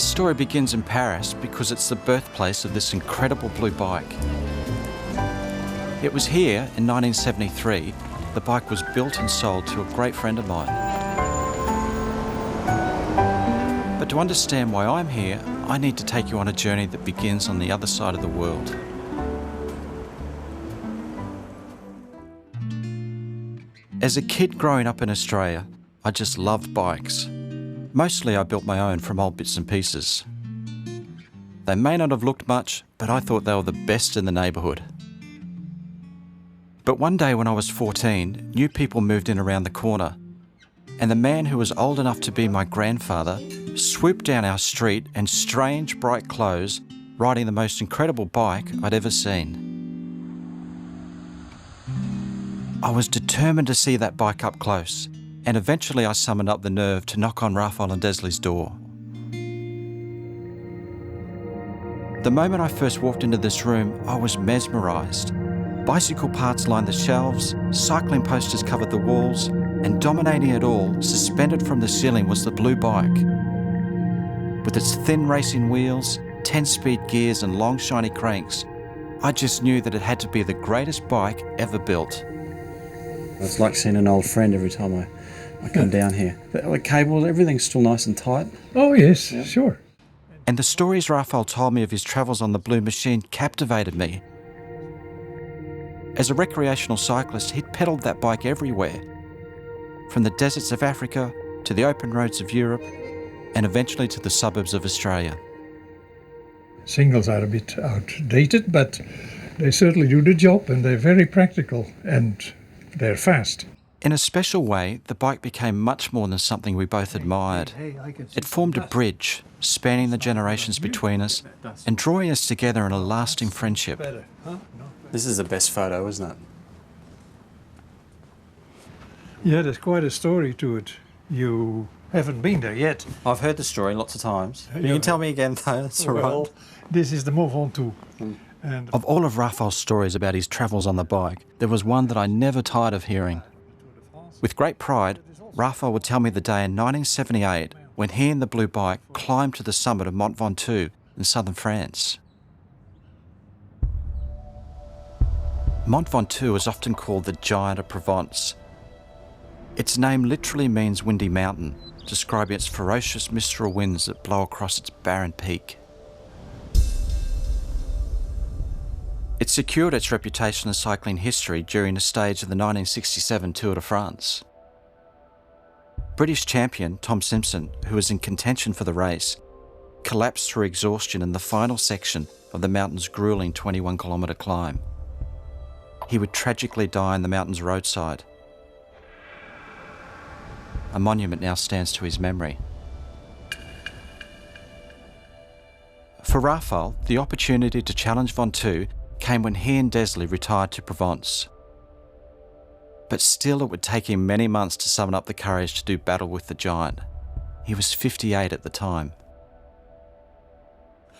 This story begins in Paris because it's the birthplace of this incredible blue bike. It was here in 1973 the bike was built and sold to a great friend of mine. But to understand why I'm here, I need to take you on a journey that begins on the other side of the world. As a kid growing up in Australia, I just loved bikes. Mostly I built my own from old bits and pieces. They may not have looked much, but I thought they were the best in the neighbourhood. But one day when I was 14, new people moved in around the corner, and the man who was old enough to be my grandfather swooped down our street in strange, bright clothes, riding the most incredible bike I'd ever seen. I was determined to see that bike up close, and eventually I summoned up the nerve to knock on Raphael and Desley's door. The moment I first walked into this room, I was mesmerised. Bicycle parts lined the shelves, cycling posters covered the walls, and dominating it all, suspended from the ceiling, was the blue bike. With its thin racing wheels, 10-speed gears and long shiny cranks, I just knew that it had to be the greatest bike ever built. It's like seeing an old friend every time I come down here. The cables, everything's still nice and tight. Oh yes, yeah. Sure. And the stories Raphael told me of his travels on the Blue Machine captivated me. As a recreational cyclist, he'd pedalled that bike everywhere, from the deserts of Africa to the open roads of Europe, and eventually to the suburbs of Australia. Singles are a bit outdated, but they certainly do the job, and they're very practical, and they're fast. In a special way, the bike became much more than something we both admired. It formed a bridge, spanning the generations between us and drawing us together in a lasting friendship. This is the best photo, isn't it? Yeah, there's quite a story to it. You haven't been there yet. I've heard the story lots of times. You can tell me again, though. That's all right. This is the Mont Ventoux. Of all of Raphael's stories about his travels on the bike, there was one that I never tired of hearing. With great pride, Raphael would tell me the day in 1978 when he and the blue bike climbed to the summit of Mont Ventoux in southern France. Mont Ventoux is often called the Giant of Provence. Its name literally means windy mountain, describing its ferocious mistral winds that blow across its barren peak. It secured its reputation in cycling history during a stage of the 1967 Tour de France. British champion Tom Simpson, who was in contention for the race, collapsed through exhaustion in the final section of the mountain's gruelling 21-kilometre climb. He would tragically die on the mountain's roadside. A monument now stands to his memory. For Raphael, the opportunity to challenge Ventoux came when he and Desley retired to Provence. But still, it would take him many months to summon up the courage to do battle with the giant. He was 58 at the time.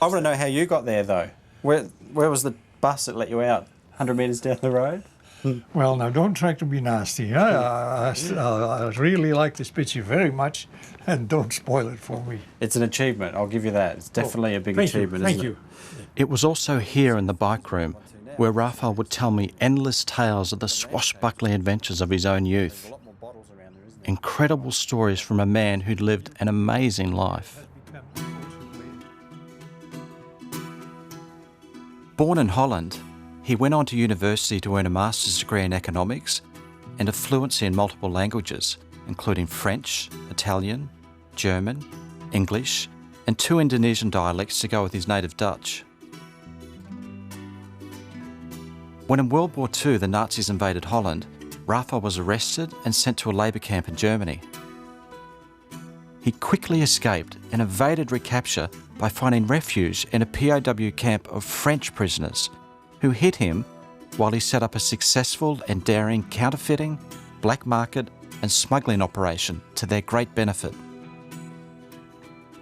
I want to know how you got there, though. Where was the bus that let you out? 100 metres down the road? Well, now, don't try to be nasty. I really like this picture very much, and don't spoil it for me. It's an achievement, I'll give you that. It's definitely a big achievement, isn't it? Thank you. It was also here in the bike room where Raphael would tell me endless tales of the swashbuckling adventures of his own youth. Incredible stories from a man who'd lived an amazing life. Born in Holland, he went on to university to earn a master's degree in economics and a fluency in multiple languages, including French, Italian, German, English, and 2 Indonesian dialects to go with his native Dutch. When in World War II the Nazis invaded Holland, Raphael was arrested and sent to a labour camp in Germany. He quickly escaped and evaded recapture by finding refuge in a POW camp of French prisoners who hid him while he set up a successful and daring counterfeiting, black market and smuggling operation to their great benefit.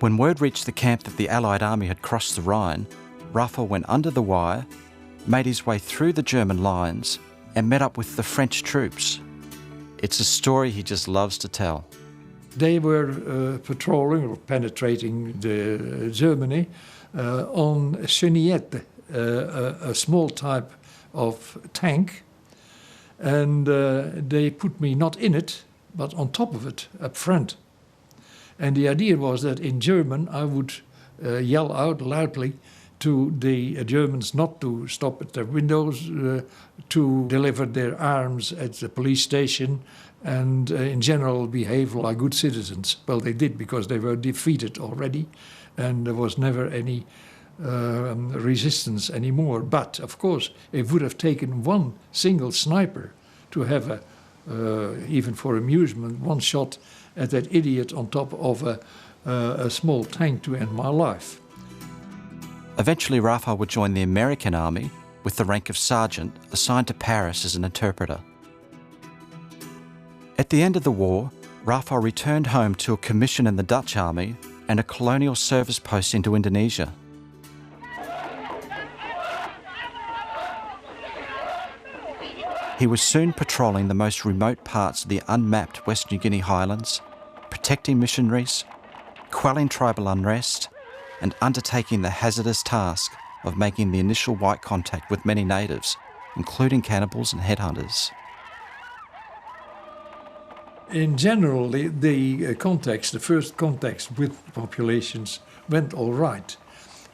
When word reached the camp that the Allied army had crossed the Rhine, Raphael went under the wire, made his way through the German lines and met up with the French troops. It's a story he just loves to tell. They were patrolling or penetrating Germany on Cheniette, a small type of tank, and they put me not in it, but on top of it, up front. And the idea was that in German I would yell out loudly to the Germans not to stop at their windows, to deliver their arms at the police station, and in general behave like good citizens. Well, they did, because they were defeated already, and there was never any resistance anymore. But, of course, it would have taken one single sniper to have, even for amusement, one shot at that idiot on top of a small tank to end my life. Eventually, Raphael would join the American Army with the rank of sergeant, assigned to Paris as an interpreter. At the end of the war, Raphael returned home to a commission in the Dutch Army and a colonial service post into Indonesia. He was soon patrolling the most remote parts of the unmapped West New Guinea highlands, protecting missionaries, quelling tribal unrest, and undertaking the hazardous task of making the initial white contact with many natives, including cannibals and headhunters. In general, the first contacts with populations went all right.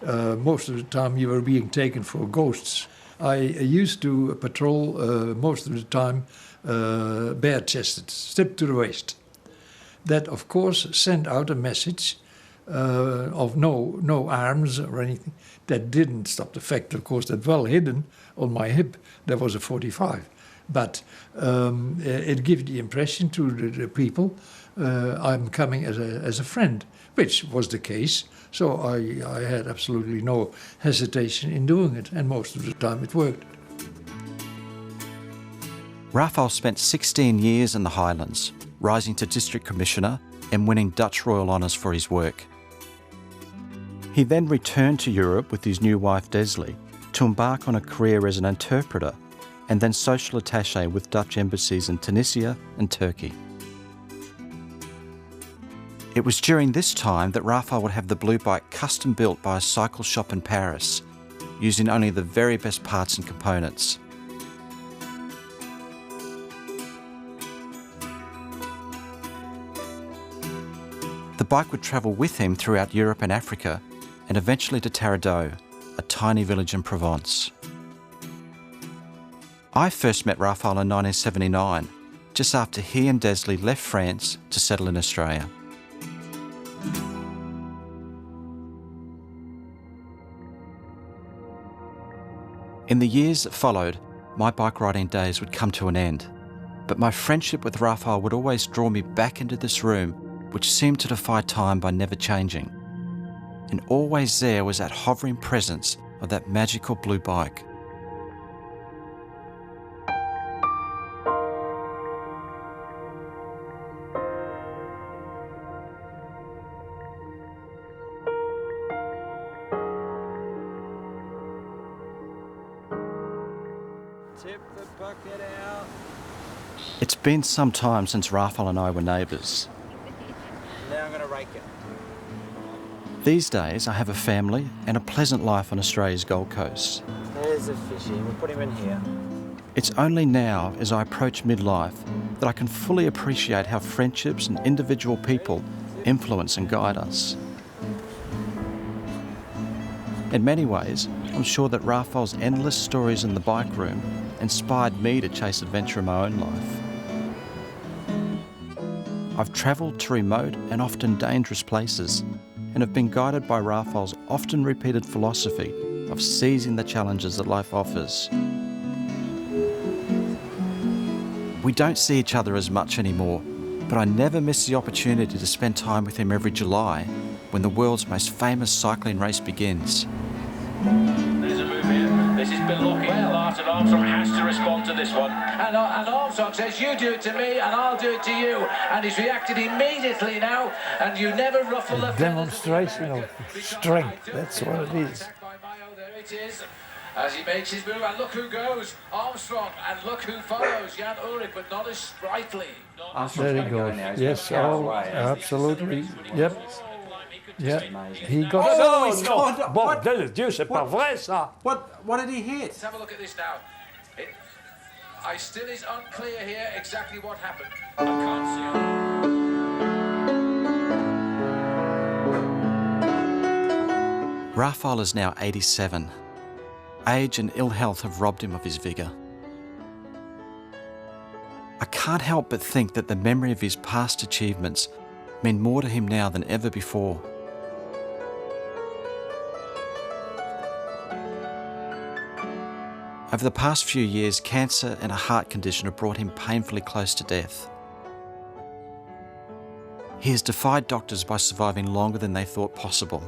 Most of the time you were being taken for ghosts. I used to patrol most of the time bare-chested, stripped to the waist. That, of course, sent out a message of no arms or anything. That didn't stop the fact, of course, that well hidden on my hip there was a 45. But it gave the impression to the people I'm coming as a friend, which was the case. So I had absolutely no hesitation in doing it, and most of the time it worked. Raphael spent 16 years in the Highlands, rising to District Commissioner and winning Dutch Royal Honours for his work. He then returned to Europe with his new wife Desley to embark on a career as an interpreter and then social attaché with Dutch embassies in Tunisia and Turkey. It was during this time that Raphael would have the blue bike custom built by a cycle shop in Paris, using only the very best parts and components. The bike would travel with him throughout Europe and Africa, and eventually to Taradot, a tiny village in Provence. I first met Raphael in 1979, just after he and Desley left France to settle in Australia. In the years that followed, my bike riding days would come to an end, but my friendship with Raphael would always draw me back into this room, which seemed to defy time by never changing. And always there was that hovering presence of that magical blue bike. Tip the bucket out. It's been some time since Raphael and I were neighbours. Now I'm going to rake it. These days I have a family and a pleasant life on Australia's Gold Coast. There's a fishy. We'll put him in here. It's only now, as I approach midlife, that I can fully appreciate how friendships and individual people influence and guide us. In many ways, I'm sure that Raphael's endless stories in the bike room inspired me to chase adventure in my own life. I've travelled to remote and often dangerous places and have been guided by Raphael's often repeated philosophy of seizing the challenges that life offers. We don't see each other as much anymore, but I never miss the opportunity to spend time with him every July when the world's most famous cycling race begins. There's a move here. This is Bill Lockie. Martin Armstrong has to respond to this one. And Armstrong says, you do it to me and I'll do it to you. And he's reacted immediately now. And you never ruffle the demonstration of strength, that's what it is. There it is. as he makes his move. And look who goes, Armstrong, and look who follows, Jan Ullrich, but not as sprightly. There he goes. Yes, oh, absolutely. Yep. Yeah, he got. Oh, he's gone. Bordel de Dieu, c'est pas vrai ça. What did he hit? Let's have a look at this now. I still is unclear here exactly what happened. I can't see. Rafael is now 87. Age and ill health have robbed him of his vigour. I can't help but think that the memory of his past achievements mean more to him now than ever before. Over the past few years, cancer and a heart condition have brought him painfully close to death. He has defied doctors by surviving longer than they thought possible.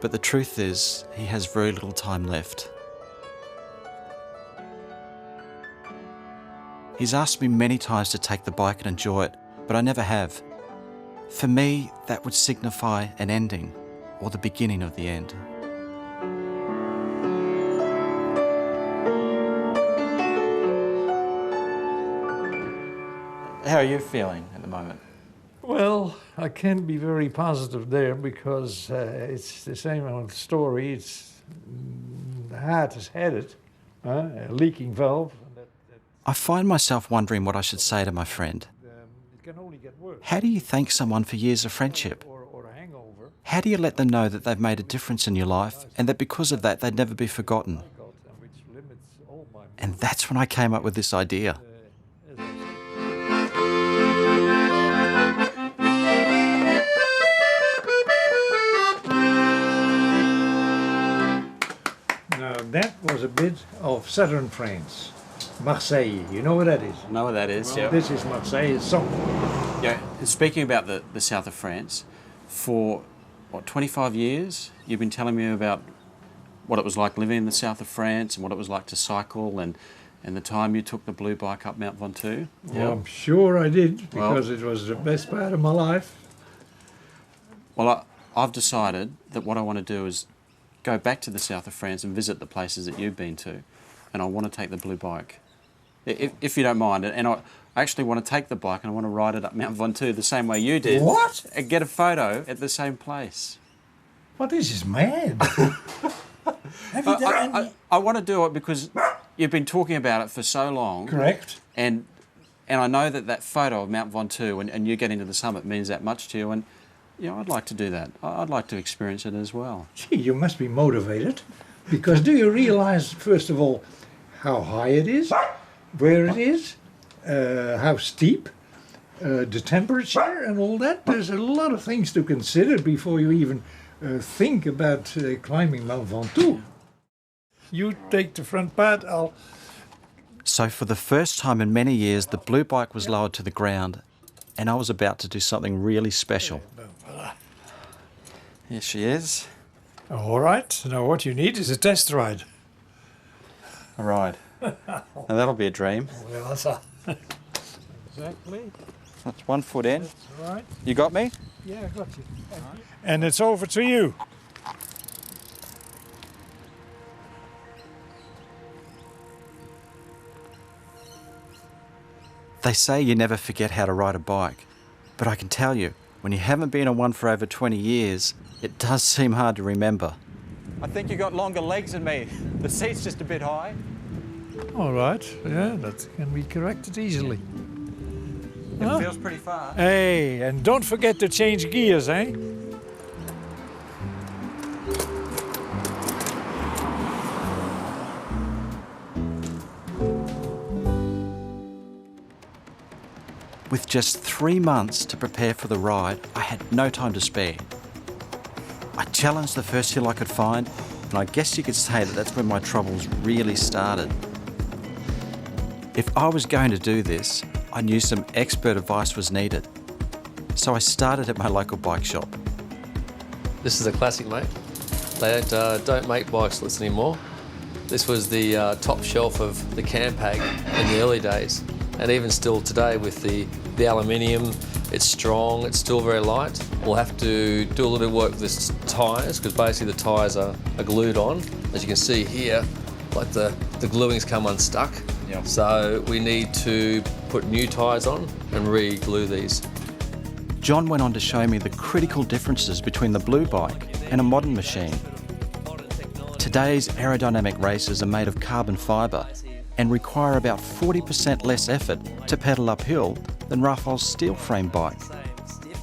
But the truth is, he has very little time left. He's asked me many times to take the bike and enjoy it, but I never have. For me, that would signify an ending, or the beginning of the end. How are you feeling at the moment? Well, I can't be very positive there because it's the same old story. It's the heart is headed, a leaking valve. I find myself wondering what I should say to my friend. It can only get worse. How do you thank someone for years of friendship? Or a hangover. How do you let them know that they've made a difference in your life and that because of that they'd never be forgotten? Which limits all my. And that's when I came up with this idea. Now that was a bit of southern France. Marseille, you know what that is? I know what that is, yeah. This is Marseille song. Yeah, and speaking about the south of France, for, 25 years, you've been telling me about what it was like living in the south of France and what it was like to cycle and the time you took the blue bike up Mount Ventoux. Well, I'm sure I did, because it was the best part of my life. Well, I've decided that what I want to do is go back to the south of France and visit the places that you've been to, and I want to take the blue bike. If you don't mind, and I actually want to take the bike and I want to ride it up Mount Ventoux the same way you did. What? And get a photo at the same place. What, this is mad. Have you done any... I want to do it because you've been talking about it for so long. Correct. And I know that photo of Mount Ventoux and you getting to the summit means that much to you, and I'd like to do that. I'd like to experience it as well. Gee, you must be motivated, because do you realise, first of all, how high it is, where it is, how steep, the temperature and all that? There's a lot of things to consider before you even think about climbing Mount Ventoux. You take the front part, I'll... So for the first time in many years, the blue bike was lowered to the ground and I was about to do something really special. Here she is. All right, now what you need is a test ride. A ride. Now that'll be a dream. Well, that's exactly. That's 1 foot in. That's right. You got me? Yeah, I got you. And it's over to you. They say you never forget how to ride a bike, but I can tell you, when you haven't been on one for over 20 years, it does seem hard to remember. I think you got longer legs than me. The seat's just a bit high. All right, yeah, that can be corrected easily. It feels pretty far. Hey, and don't forget to change gears, eh? With just 3 months to prepare for the ride, I had no time to spare. I challenged the first hill I could find, and I guess you could say that that's when my troubles really started. If I was going to do this, I knew some expert advice was needed. So I started at my local bike shop. This is a classic, mate. They don't make bikes like this anymore. This was the top shelf of the Campag in the early days. And even still today with the aluminium, it's strong, it's still very light. We'll have to do a little bit of work with the tyres, because basically the tyres are glued on. As you can see here, like the gluing's come unstuck. Yeah. So we need to put new tyres on and re-glue these. John went on to show me the critical differences between the Blue Bike and a modern machine. Today's aerodynamic races are made of carbon fibre and require about 40% less effort to pedal uphill than Rafael's steel frame bike.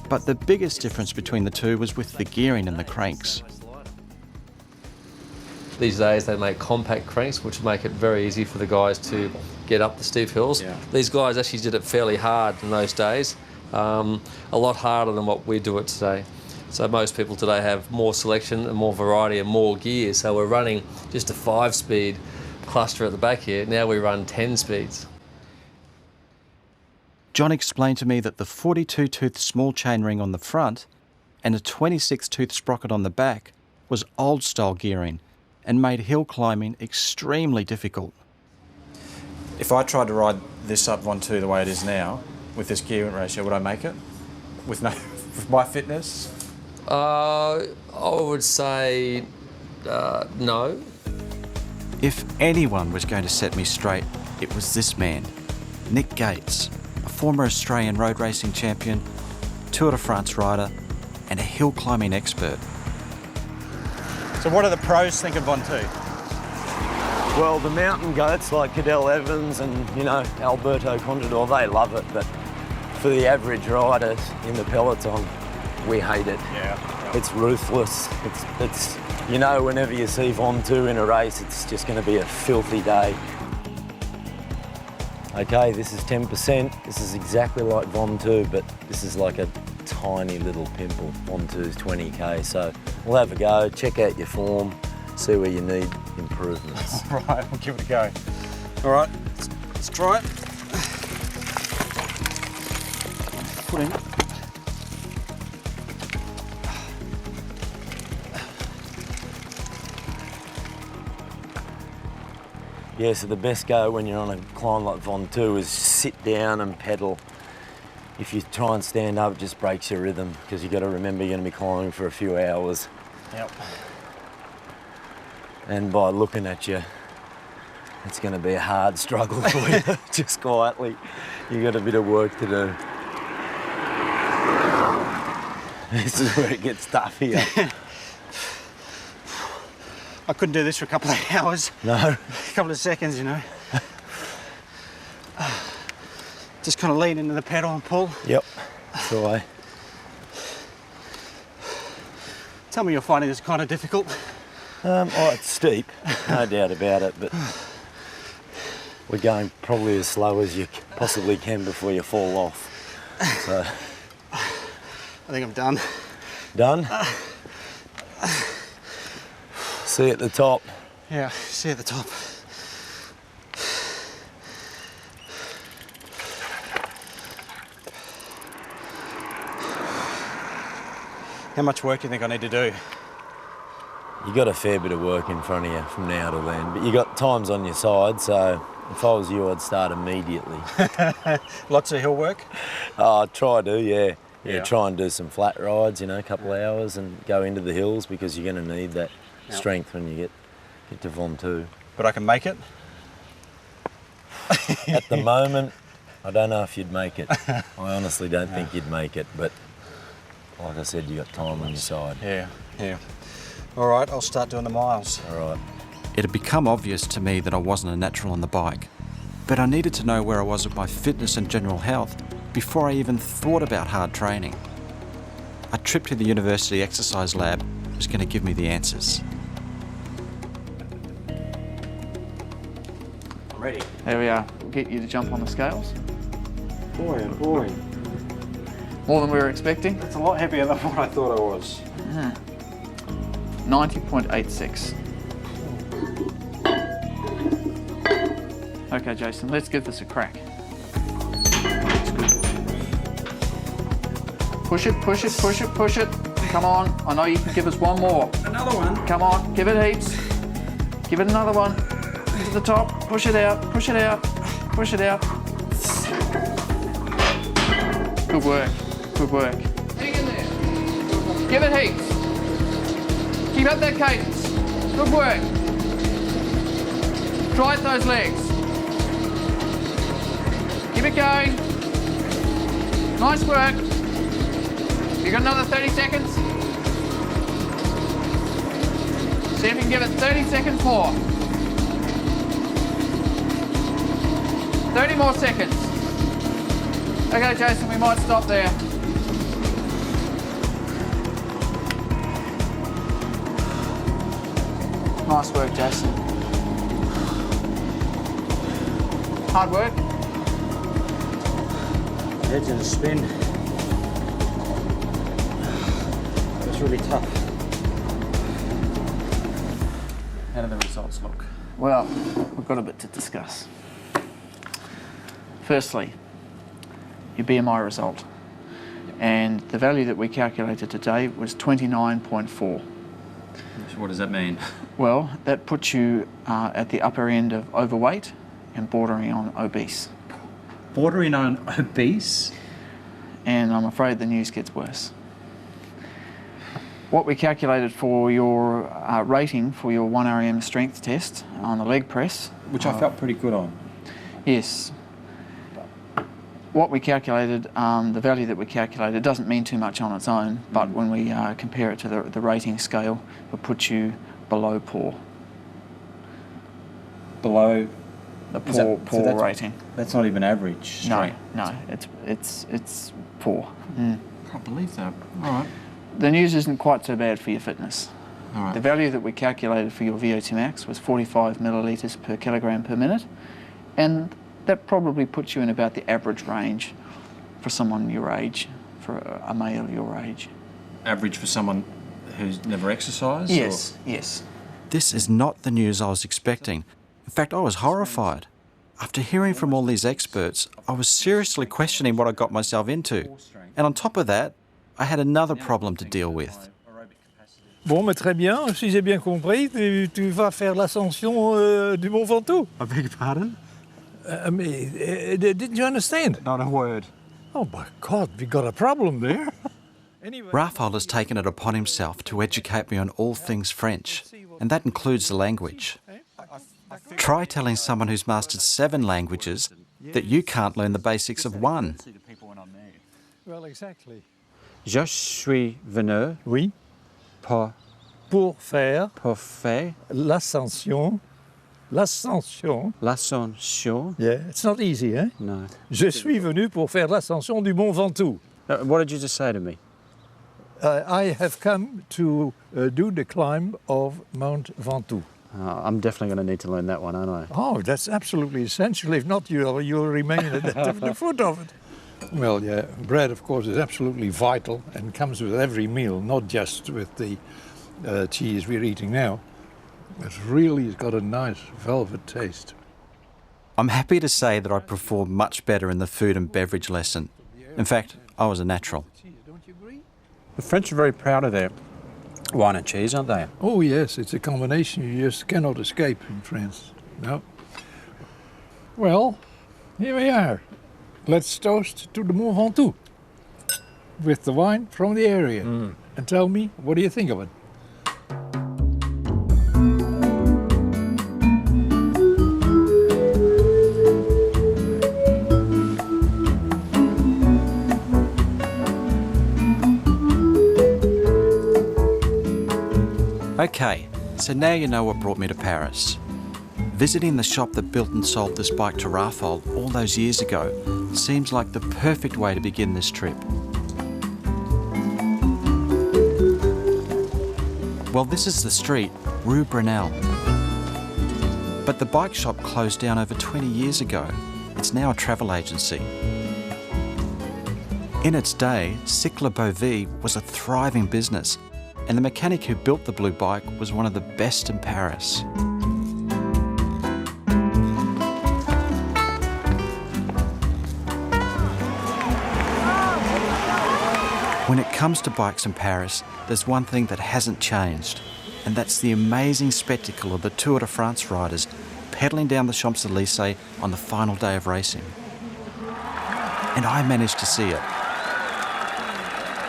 But the biggest difference between the two was with the gearing and the cranks. These days they make compact cranks, which make it very easy for the guys to get up the steep hills. Yeah. These guys actually did it fairly hard in those days, a lot harder than what we do it today. So most people today have more selection and more variety and more gear. So we're running just a 5-speed cluster at the back here. Now we run 10 speeds. John explained to me that the 42-tooth small chainring on the front and a 26-tooth sprocket on the back was old-style gearing and made hill climbing extremely difficult. If I tried to ride this up Von 2 the way it is now, with this gearing ratio, would I make it? With my fitness? I would say no. If anyone was going to set me straight, it was this man, Nick Gates, a former Australian road racing champion, Tour de France rider, and a hill climbing expert. So what do the pros think of Von 2? Well, the mountain goats like Cadel Evans and, Alberto Contador, they love it, but for the average rider in the peloton, we hate it. Yeah. It's ruthless. It's whenever you see Von 2 in a race, it's just going to be a filthy day. Okay, this is 10%. This is exactly like Von 2, but this is like a tiny little pimple. Von 2's 20k, so we'll have a go, check out your form, see where you need improvements. Right, we'll give it a go. All right, let's try it. Put in. Yeah, so the best go when you're on a climb like Von 2 is sit down and pedal. If you try and stand up, it just breaks your rhythm because you've got to remember you're going to be climbing for a few hours. Yep. And by looking at you, it's going to be a hard struggle for you, just quietly. You've got a bit of work to do. This is where it gets tough here. I couldn't do this for a couple of hours. No. A couple of seconds, Just kind of lean into the pedal and pull. Yep, that's the way. Tell me you're finding this kind of difficult. It's steep, no doubt about it, but we're going probably as slow as you possibly can before you fall off. So, I think I'm done. Done? See at the top. Yeah, see at the top. How much work do you think I need to do? You got a fair bit of work in front of you from now to then, but you got times on your side, so if I was you, I'd start immediately. Lots of hill work? Try to, yeah. Yeah. Try and do some flat rides, a couple of hours and go into the hills because you're going to need that strength when you get to Von 2. But I can make it? At the moment, I don't know if you'd make it. I honestly don't think you'd make it, but like I said, you got time on your side. Yeah. All right, I'll start doing the miles. All right. It had become obvious to me that I wasn't a natural on the bike, but I needed to know where I was with my fitness and general health before I even thought about hard training. A trip to the university exercise lab was going to give me the answers. I'm ready. There we are. We'll get you to jump on the scales. Boy, oh boy. More than we were expecting. It's a lot heavier than what I thought I was. 90.86. Okay, Jason, let's give this a crack. That's good. Push it, push it, push it, push it. Come on, I know you can give us one more. Another one? Come on, give it heaps. Give it another one. To the top, push it out, push it out, push it out. Good work, good work. Hang in there. Give it heaps. Keep up that cadence. Good work. Try those legs. Keep it going. Nice work. You got another 30 seconds? See if you can give it 30 seconds more. 30 more seconds. Okay, Jason, we might stop there. Nice work, Jason. Hard work. Edge of the spin. It's really tough. How do the results look? Well, we've got a bit to discuss. Firstly, your BMI result. And the value that we calculated today was 29.4. So what does that mean? Well, that puts you at the upper end of overweight and bordering on obese. Bordering on obese? And I'm afraid the news gets worse. What we calculated for your rating for your 1RM strength test on the leg press. Which I felt pretty good on. Yes. What we calculated, the value that we calculated doesn't mean too much on its own, but when we compare it to the rating scale, it puts you below poor. Below The poor rating. That's not even average strength. No, it's poor. Can't believe that. All right. The news isn't quite so bad for your fitness. All right. The value that we calculated for your VO2 max was 45 millilitres per kilogram per minute, and that probably puts you in about the average range for someone your age, for a male your age. Average for someone who's never exercised? Yes, yes. This is not the news I was expecting. In fact, I was horrified. After hearing from all these experts, I was seriously questioning what I got myself into. And on top of that, I had another problem to deal with. Bon, mais très bien. Si j'ai bien compris, tu vas faire l'ascension du Mont Ventoux. I beg your pardon? Didn't you understand? Not a word. Oh my God, we got a problem there. Anyway, Raphael has taken it upon himself to educate me on all things French, and that includes the language. Try telling someone who's mastered 7 languages that you can't learn the basics of 1. well, exactly. Je suis venu Oui. pour Pour faire l'ascension. L'ascension. l'ascension. Yeah, it's not easy, eh? No. Je suis venu pour faire l'ascension du Mont Ventoux. What did you just say to me? I have come to do the climb of Mount Ventoux. I'm definitely going to need to learn that one, aren't I? Oh, that's absolutely essential. If not, you'll remain at the foot of it. Well, yeah, bread, of course, is absolutely vital and comes with every meal, not just with the cheese we're eating now. It's really got a nice velvet taste. I'm happy to say that I performed much better in the food and beverage lesson. In fact, I was a natural. The French are very proud of their wine and cheese, aren't they? Oh, yes, it's a combination you just cannot escape in France. No. Well, here we are. Let's toast to the Mont Ventoux with the wine from the area. And tell me, what do you think of it? Okay, so now you know what brought me to Paris. Visiting the shop that built and sold this bike to Raphael all those years ago seems like the perfect way to begin this trip. Well, this is the street, Rue Brunel. But the bike shop closed down over 20 years ago. It's now a travel agency. In its day, Cycle Beauvais was a thriving business, and the mechanic who built the blue bike was one of the best in Paris. When it comes to bikes in Paris, there's one thing that hasn't changed, and that's the amazing spectacle of the Tour de France riders pedalling down the Champs-Élysées on the final day of racing. And I managed to see it.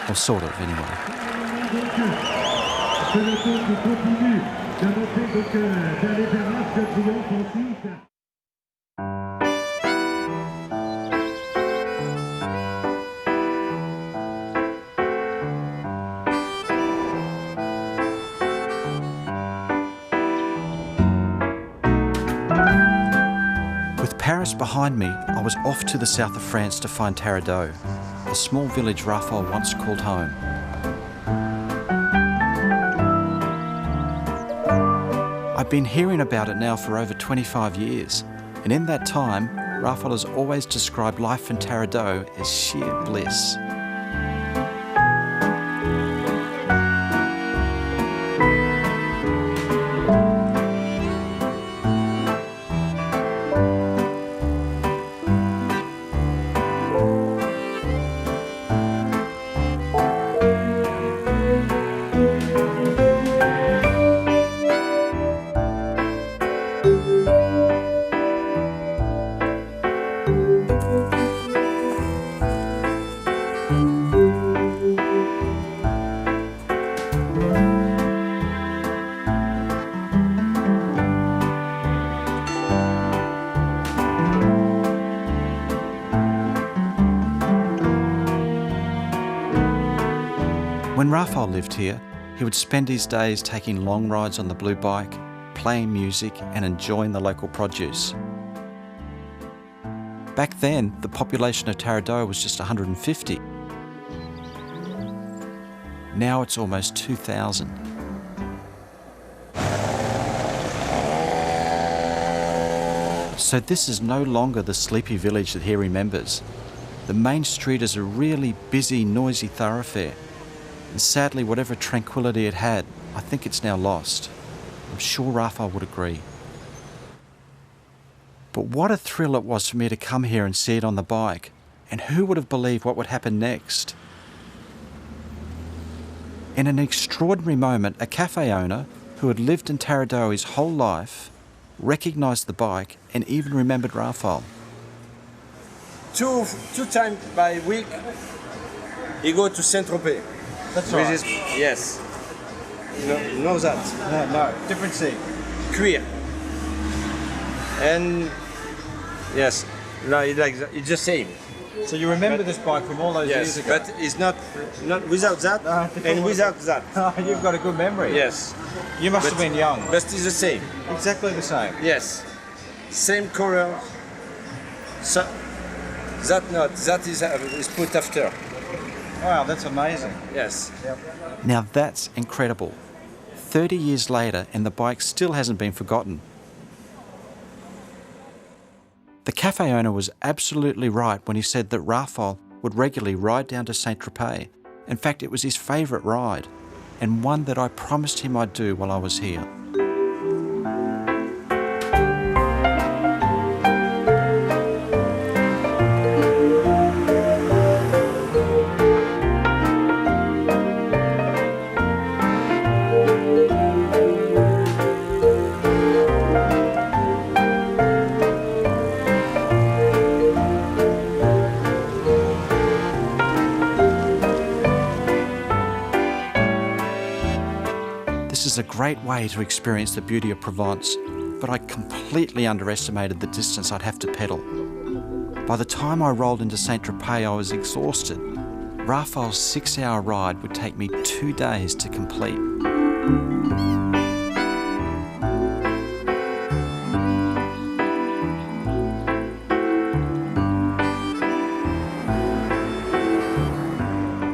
Or sort of, anyway. With Paris behind me, I was off to the south of France to find Taradot, the small village Raphael once called home. I've been hearing about it now for over 25 years, and in that time, Raphael has always described life in Taradot as sheer bliss. When Raphael lived here, he would spend his days taking long rides on the blue bike, playing music and enjoying the local produce. Back then, the population of Taradot was just 150. Now it's almost 2,000. So this is no longer the sleepy village that he remembers. The main street is a really busy, noisy thoroughfare. And sadly, whatever tranquility it had, I think it's now lost. I'm sure Raphael would agree. But what a thrill it was for me to come here and see it on the bike. And who would have believed what would happen next? In an extraordinary moment, a cafe owner who had lived in Taradot his whole life recognised the bike and even remembered Raphael. Two times by week, he go to Saint-Tropez. That's right. Yes. You know that? No, different scene. Cuir. And yes, no, it's the same. So you remember this bike from all those years ago? But it's not without that and without that. You've got a good memory. Yes. You must have been young. But it's the same. Exactly the same. Yes. Same color. So, that is put after. Wow, that's amazing. Yes. Yep. Now that's incredible. 30 years later and the bike still hasn't been forgotten. The cafe owner was absolutely right when he said that Raphael would regularly ride down to Saint-Tropez. In fact, it was his favourite ride, and one that I promised him I'd do while I was here. This is a great way to experience the beauty of Provence, but I completely underestimated the distance I'd have to pedal. By the time I rolled into Saint-Tropez, I was exhausted. Raphael's 6-hour ride would take me 2 days to complete.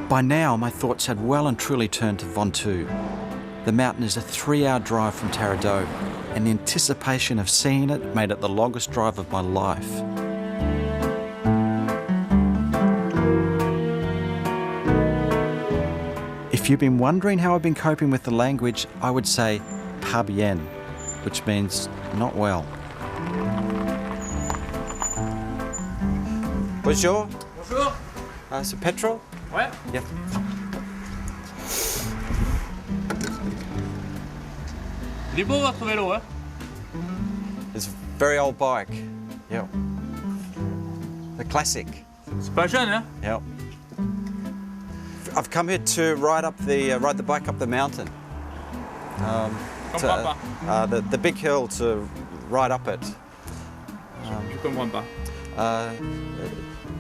By now, my thoughts had well and truly turned to Ventoux. The mountain is a 3-hour drive from Taradot, and the anticipation of seeing it made it the longest drive of my life. If you've been wondering how I've been coping with the language, I would say pas bien, which means not well. Bonjour. Bonjour. C'est petrol? Ouais. Yep. Il est beau votre vélo, hein? It's a very old bike. Yep. The classic. C'est pas jeune, hein? Yep. I've come here to ride the bike up the mountain. comprends pas. The big hill to ride up it. Je comprends pas.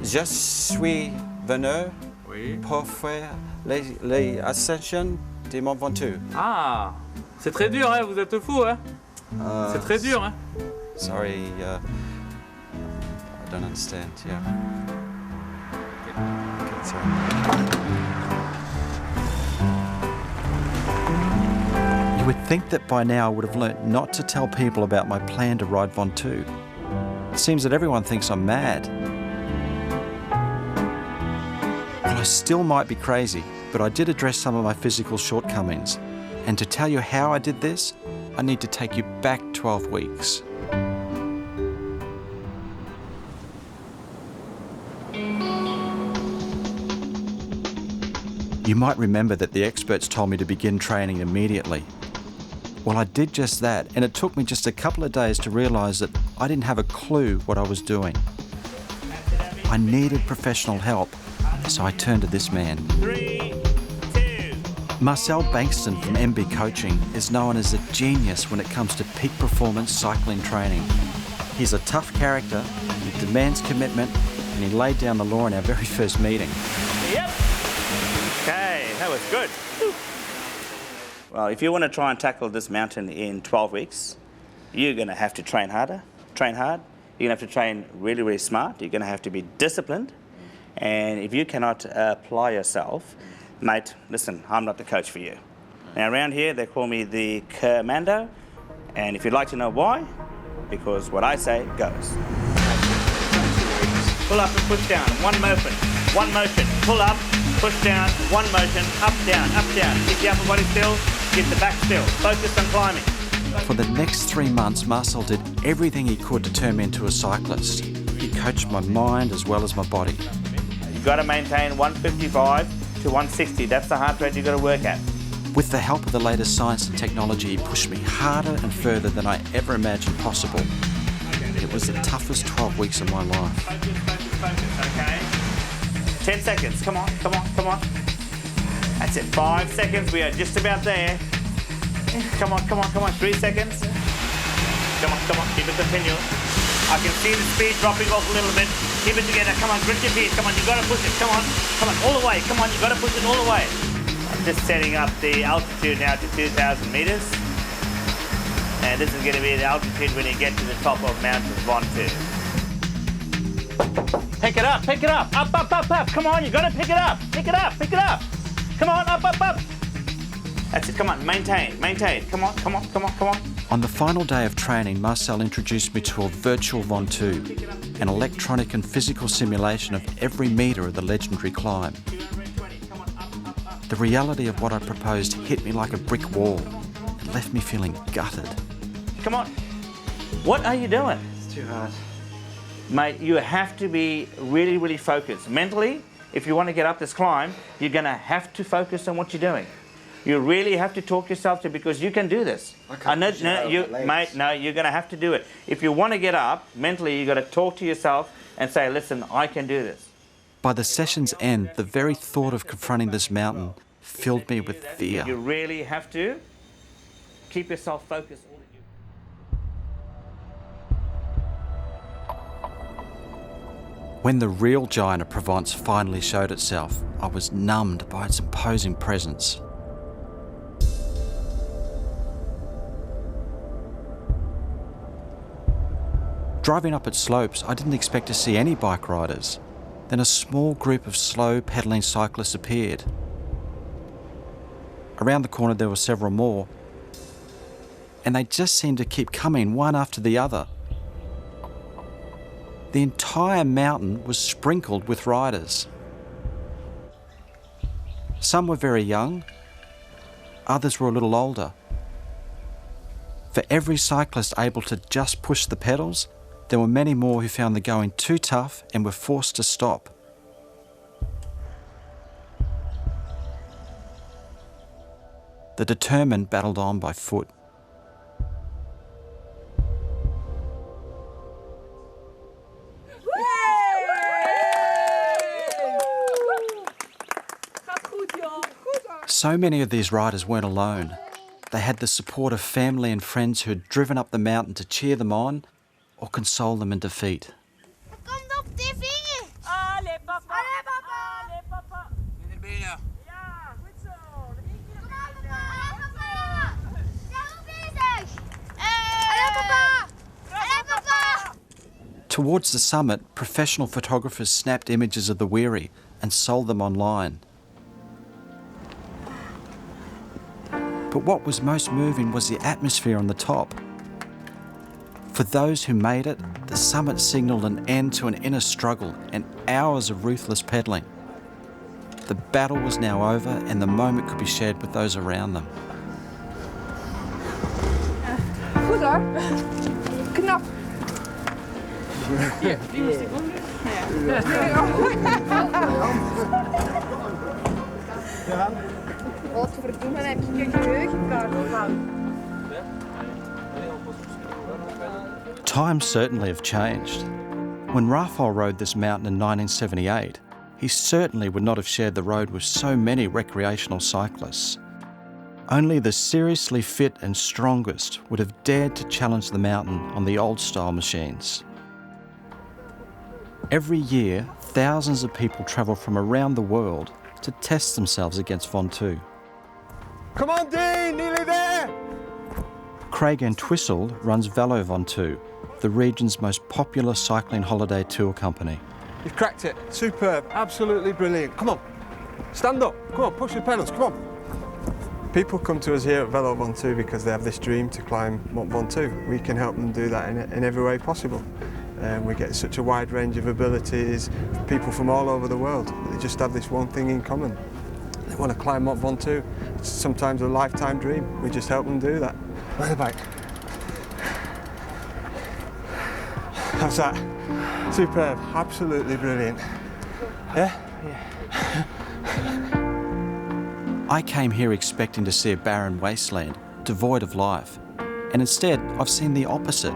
Je suis venu Oui. pour faire les ascensions du Mont Ventoux. Ah, c'est très dur, hein, vous êtes fous, hein. C'est très dur, hein. Sorry, I don't understand. Yeah. Okay, sorry. You would think that by now I would have learnt not to tell people about my plan to ride Ventoux. It seems that everyone thinks I'm mad. Well, I still might be crazy, but I did address some of my physical shortcomings. And to tell you how I did this, I need to take you back 12 weeks. You might remember that the experts told me to begin training immediately. Well, I did just that, and it took me just a couple of days to realise that I didn't have a clue what I was doing. I needed professional help, so I turned to this man. 3, 2. Marcel Bankston from MB Coaching is known as a genius when it comes to peak performance cycling training. He's a tough character, he demands commitment, and he laid down the law in our very first meeting. Yep. Okay, that was good. Well, if you want to try and tackle this mountain in 12 weeks, you're going to have to train harder, train hard. You're going to have to train really, really smart. You're going to have to be disciplined. And if you cannot apply yourself, mate, listen, I'm not the coach for you. Now, around here, they call me the commando. And if you'd like to know why, because what I say goes. Pull up and push down, one motion, pull up, push down, one motion, up, down, keep the upper body still, keep the back still, focus on climbing. For the next 3 months, Marcel did everything he could to turn me into a cyclist. He coached my mind as well as my body. You've got to maintain 155 to 160, that's the heart rate you've got to work at. With the help of the latest science and technology, he pushed me harder and further than I ever imagined possible. It was the toughest 12 weeks of my life. Focus, okay? 10 seconds, come on. That's it, 5 seconds, we are just about there. Come on, 3 seconds. Come on, keep it continuous. I can see the speed dropping off a little bit. Keep it together, come on, grit your teeth, come on, you gotta push it, come on, all the way, come on, you gotta push it all the way. I'm just setting up the altitude now to 2,000 meters. And this is gonna be the altitude when you get to the top of Mount Ventoux. Pick it up, up. Come on, you gotta pick it up. Come on, up. That's it, come on, maintain. Come on. On the final day of training, Marcel introduced me to a virtual Ventoux, an electronic and physical simulation of every metre of the legendary climb. The reality of what I proposed hit me like a brick wall. It left me feeling gutted. Come on. What are you doing? It's too hard. Mate, you have to be really, really focused. Mentally, if you want to get up this climb, you're going to have to focus on what you're doing. You really have to talk yourself to, because you can do this. Mate, no, you're going to have to do it. If you want to get up, mentally, you've got to talk to yourself and say, listen, I can do this. By the session's end, the very thought of confronting this mountain filled me with fear. You really have to keep yourself focused. When the real giant of Provence finally showed itself, I was numbed by its imposing presence. Driving up its slopes, I didn't expect to see any bike riders. Then a small group of slow pedalling cyclists appeared. Around the corner there were several more, and they just seemed to keep coming one after the other. The entire mountain was sprinkled with riders. Some were very young, others were a little older. For every cyclist able to just push the pedals, there were many more who found the going too tough and were forced to stop. The determined battled on by foot. So many of these riders weren't alone. They had the support of family and friends who had driven up the mountain to cheer them on or console them in defeat. Komt op tv! Allee, papa! Allee, papa! Allee, papa! Ja, goed zo! Kom aan, papa! Papa! Zijn we bezig? Allee, papa! Allee, papa! Towards the summit, professional photographers snapped images of the Wiri and sold them online. But what was most moving was the atmosphere on the top. For those who made it, the summit signalled an end to an inner struggle and hours of ruthless pedalling. The battle was now over and the moment could be shared with those around them. Goed hoor. Knap. Hier, 10 seconden. Ja. Wat verdomme, heb je een geheugenkaart van? Times certainly have changed. When Raphael rode this mountain in 1978, he certainly would not have shared the road with so many recreational cyclists. Only the seriously fit and strongest would have dared to challenge the mountain on the old-style machines. Every year, thousands of people travel from around the world to test themselves against Ventoux. Come on, Dean, nearly there! Craig Entwistle runs Velo Ventoux, the region's most popular cycling holiday tour company. You've cracked it. Superb. Absolutely brilliant. Come on. Stand up. Come on, push the pedals. Come on. People come to us here at Velo Ventoux because they have this dream to climb Mont Ventoux. We can help them do that in every way possible. We get such a wide range of abilities, people from all over the world. They just have this one thing in common. They want to climb Mont Ventoux. It's sometimes a lifetime dream. We just help them do that. Ride the bike. How's that? Superb. Absolutely brilliant. Yeah? I came here expecting to see a barren wasteland, devoid of life, and instead I've seen the opposite.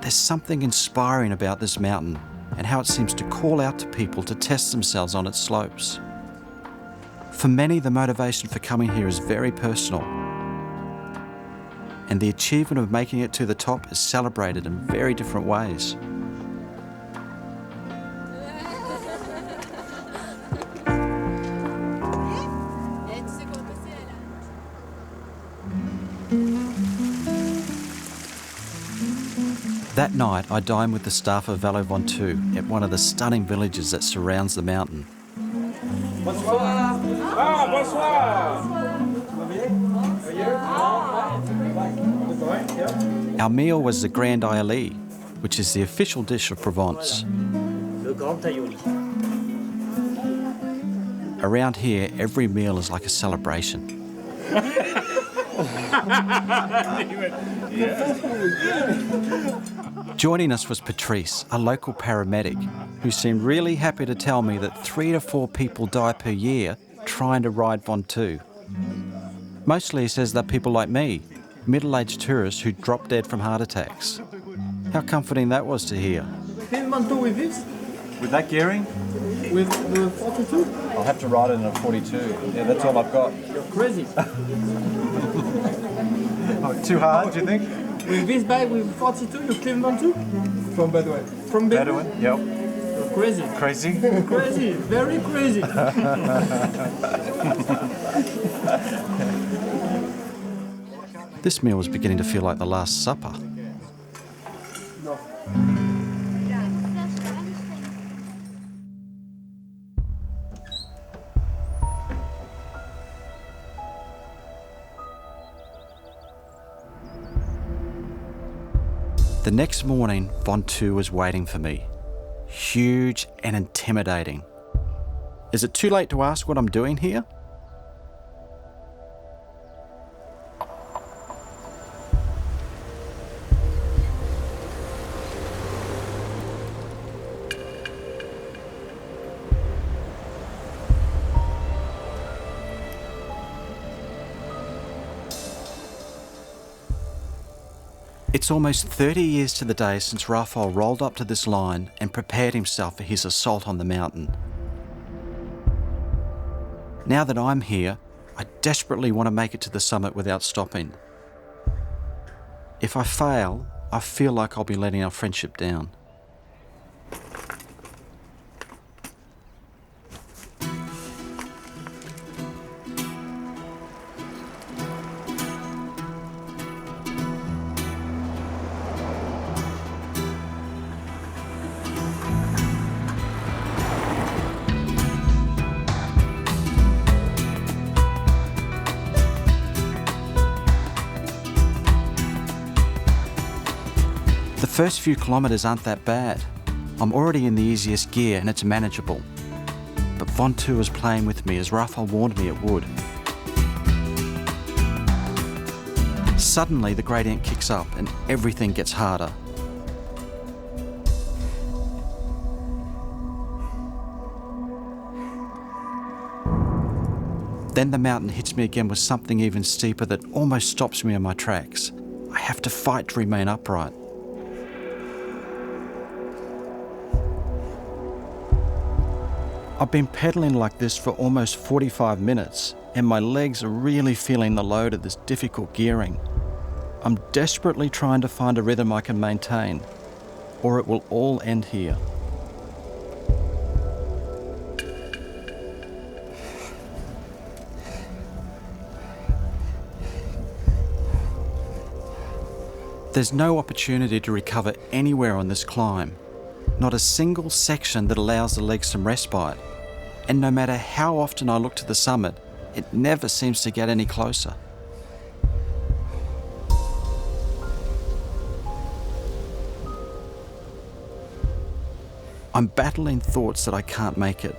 There's something inspiring about this mountain and how it seems to call out to people to test themselves on its slopes. For many, the motivation for coming here is very personal, and the achievement of making it to the top is celebrated in very different ways. That night, I dined with the staff of Velo Ventoux at one of the stunning villages that surrounds the mountain. Bonsoir. Ah, bonsoir. Our meal was the Grand Aioli, which is the official dish of Provence. Around here, every meal is like a celebration. Joining us was Patrice, a local paramedic, who seemed really happy to tell me that 3 to 4 people die per year trying to ride Ventoux. Mostly, he says, they're people like me, middle-aged tourists who drop dead from heart attacks. How comforting that was to hear. Ventoux with this? With that gearing? With the 42? I'll have to ride it in a 42. Yeah, that's all I've got. You're crazy. Oh, too hard, do you think? With this bike, with 42, you climb Ventoux? From Bedouin. From Bedouin? Yep. You're crazy. Crazy? Crazy, very crazy. This meal was beginning to feel like the Last Supper. The next morning, Ventoux was waiting for me. Huge and intimidating. Is it too late to ask what I'm doing here? It's almost 30 years to the day since Raphael rolled up to this line and prepared himself for his assault on the mountain. Now that I'm here, I desperately want to make it to the summit without stopping. If I fail, I feel like I'll be letting our friendship down. The first few kilometres aren't that bad. I'm already in the easiest gear and it's manageable. But Vontu is playing with me as Raphael warned me it would. Suddenly the gradient kicks up and everything gets harder. Then the mountain hits me again with something even steeper that almost stops me in my tracks. I have to fight to remain upright. I've been pedalling like this for almost 45 minutes and my legs are really feeling the load of this difficult gearing. I'm desperately trying to find a rhythm I can maintain, or it will all end here. There's no opportunity to recover anywhere on this climb. Not a single section that allows the legs some respite. And no matter how often I look to the summit, it never seems to get any closer. I'm battling thoughts that I can't make it.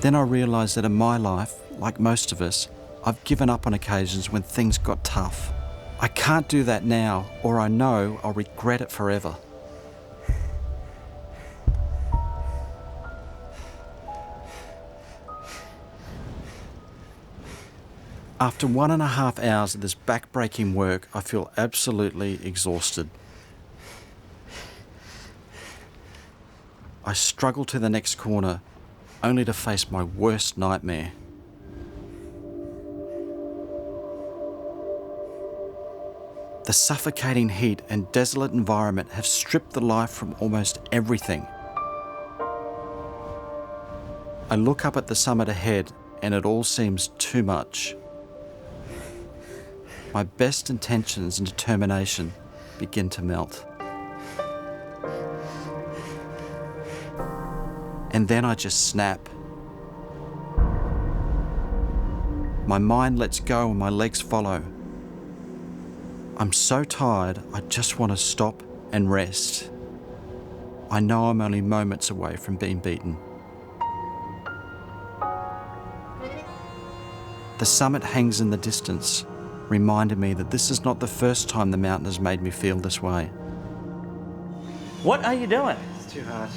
Then I realise that in my life, like most of us, I've given up on occasions when things got tough. I can't do that now, or I know I'll regret it forever. After 1.5 hours of this back-breaking work, I feel absolutely exhausted. I struggle to the next corner, only to face my worst nightmare. The suffocating heat and desolate environment have stripped the life from almost everything. I look up at the summit ahead and it all seems too much. My best intentions and determination begin to melt. And then I just snap. My mind lets go and my legs follow. I'm so tired, I just want to stop and rest. I know I'm only moments away from being beaten. The summit hangs in the distance, reminding me that this is not the first time the mountain has made me feel this way. What are you doing? It's too hard.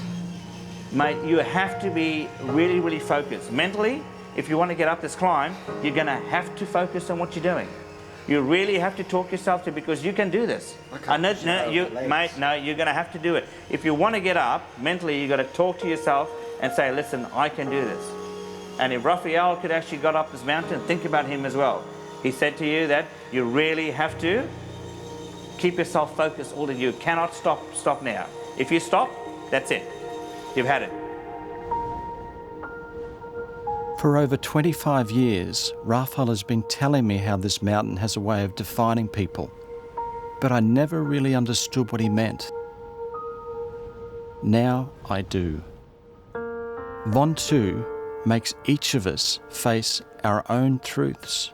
Mate, you have to be really, really focused. Mentally, if you want to get up this climb, you're going to have to focus on what you're doing. You really have to talk yourself to, because you can do this. Mate, no, you're going to have to do it. If you want to get up, mentally, you've got to talk to yourself and say, listen, I can do this. And if Raphael could actually got up this mountain, think about him as well. He said to you that you really have to keep yourself focused all that you cannot stop now. If you stop, that's it. You've had it. For over 25 years, Raphael has been telling me how this mountain has a way of defining people, but I never really understood what he meant. Now I do. Vontu makes each of us face our own truths.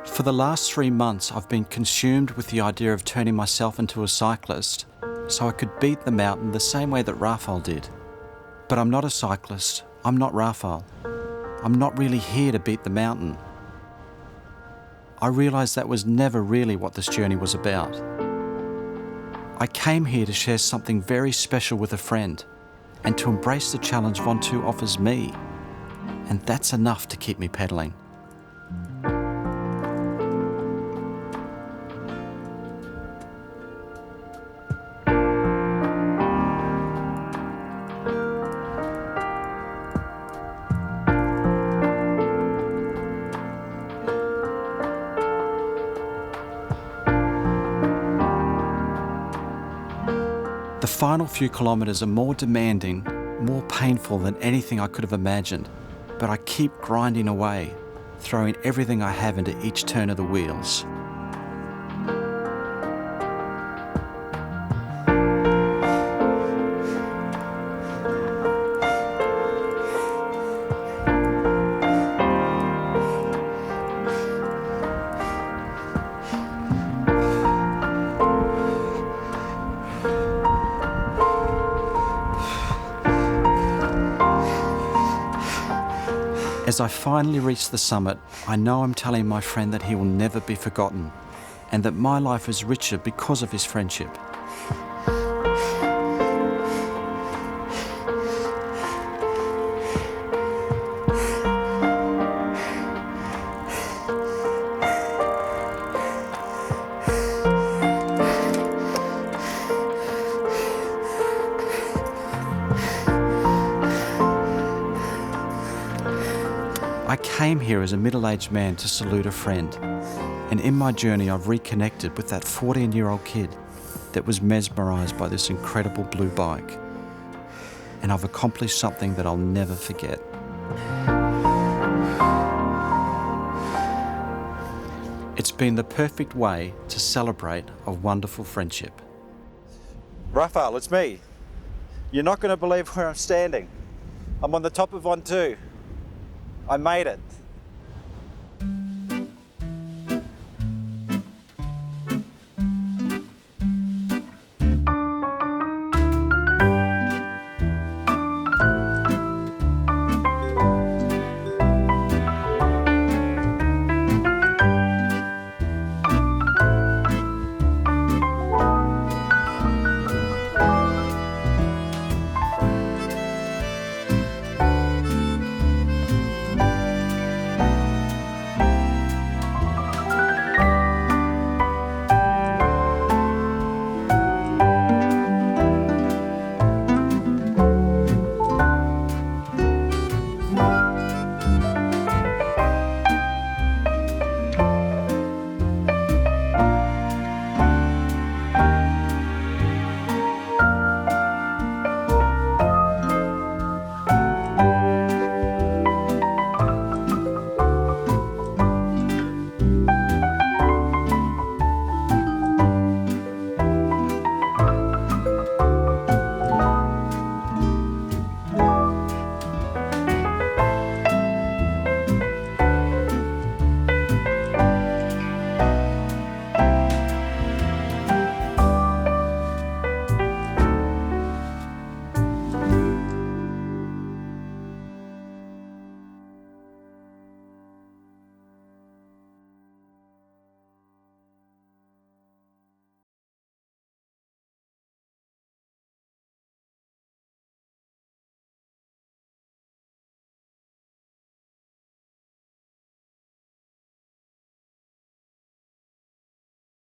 For the last 3 months, I've been consumed with the idea of turning myself into a cyclist so I could beat the mountain the same way that Raphael did. But I'm not a cyclist. I'm not Raphael. I'm not really here to beat the mountain. I realised that was never really what this journey was about. I came here to share something very special with a friend and to embrace the challenge Vontu offers me. And that's enough to keep me pedalling. The final few kilometres are more demanding, more painful than anything I could have imagined, but I keep grinding away, throwing everything I have into each turn of the wheels. As I finally reach the summit, I know I'm telling my friend that he will never be forgotten and that my life is richer because of his friendship. I came here as a middle-aged man to salute a friend, and in my journey I've reconnected with that 14-year-old kid that was mesmerised by this incredible blue bike, and I've accomplished something that I'll never forget. It's been the perfect way to celebrate a wonderful friendship. Raphael, it's me. You're not going to believe where I'm standing. I'm on the top of Ventoux. I made it.